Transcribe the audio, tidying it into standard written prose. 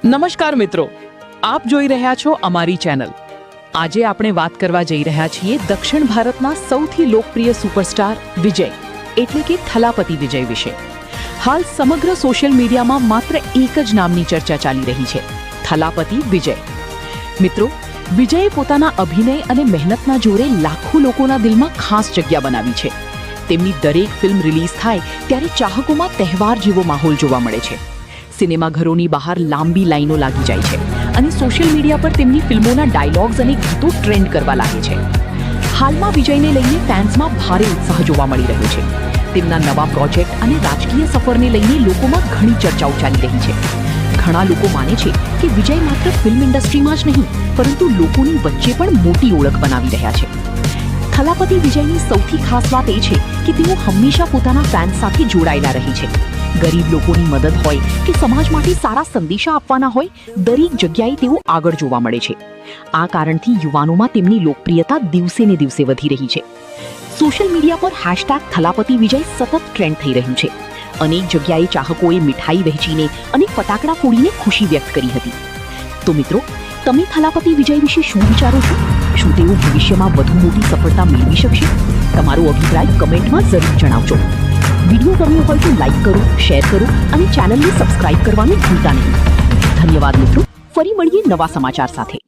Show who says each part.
Speaker 1: નમસ્કાર મિત્રો, આપ જોઈ રહ્યા છો અમારી ચેનલ. આજે આપણે વાત કરવા જઈ રહ્યા છીએ દક્ષિણ ભારતના સૌથી લોકપ્રિય સુપરસ્ટાર વિજય એટલે કે થલાપતિ વિજય વિશે. હાલ સમગ્ર સોશિયલ મીડિયામાં માત્ર એક જ નામની ચર્ચા ચાલી રહી છે, થલાપતિ વિજય. મિત્રો, વિજયે પોતાના અભિનય અને મહેનતના જોરે લાખો લોકોના દિલમાં ખાસ જગ્યા બનાવી છે. તેમની દરેક ફિલ્મ રિલીઝ થાય ત્યારે ચાહકોમાં તહેવાર જેવો માહોલ જોવા મળે છે. સિનેમાઘરોની બહાર લાંબી લાઈનો લાગી જાય છે અને સોશિયલ મીડિયા પર તેમની ફિલ્મોના ડાયલોગ્સ અને ગીતો ટ્રેન્ડ કરવા લાગે છે. હાલમાં વિજયને લઈને ફેન્સમાં ભારે ઉત્સાહ જોવા મળી રહ્યો છે. તેમના નવા પ્રોજેક્ટ અને રાજકીય સફરને લઈને લોકોમાં ઘણી ચર્ચાઓ ચાલી રહી છે. ઘણા લોકો માને છે કે વિજય માત્ર ફિલ્મ ઇન્ડસ્ટ્રીમાં જ નહીં પરંતુ લોકોની વચ્ચે પણ મોટી ઓળખ બનાવી રહ્યા છે. થલાપતિ વિજયની સૌથી ખાસ વાત એ છે કે તેઓ હંમેશા પોતાના ફેન્સ સાથે જોડાયેલા રહે છે. ગરીબ લોકોની મદદ હોય કે સમાજ માટે સારા સંદેશા આપવાના હોય, દરેક જગ્યાએ તેઓ આગળ જોવા મળે છે. આ કારણથી યુવાનોમાં તેમની લોકપ્રિયતા દિવસે ને દિવસે વધી રહી છે. સોશિયલ મીડિયા પર #થલાપતિ વિજય સતત ટ્રેન્ડ થઈ રહ્યું છે. અનેક જગ્યાએ ચાહકોએ મીઠાઈ વહેંચીને અને ફટાકડા ફોડીને ખુશી વ્યક્ત કરી હતી. તો મિત્રો, તમે થલાપતિ વિજય વિશે શું વિચારો છો? શું તેઓ ભવિષ્યમાં વધુ મોટી સફળતા મેળવી શકશે? તમારો અભિપ્રાય કમેન્ટમાં જરૂર જણાવજો. વિડીયો ગમ્યો હોય તો લાઈક કરો, શેર કરો અને ચેનલને સબસ્ક્રાઇબ કરવાનું ભૂલતા નહીં. ધન્યવાદ મિત્રો. ફરી મળીએ નવા સમાચાર સાથે.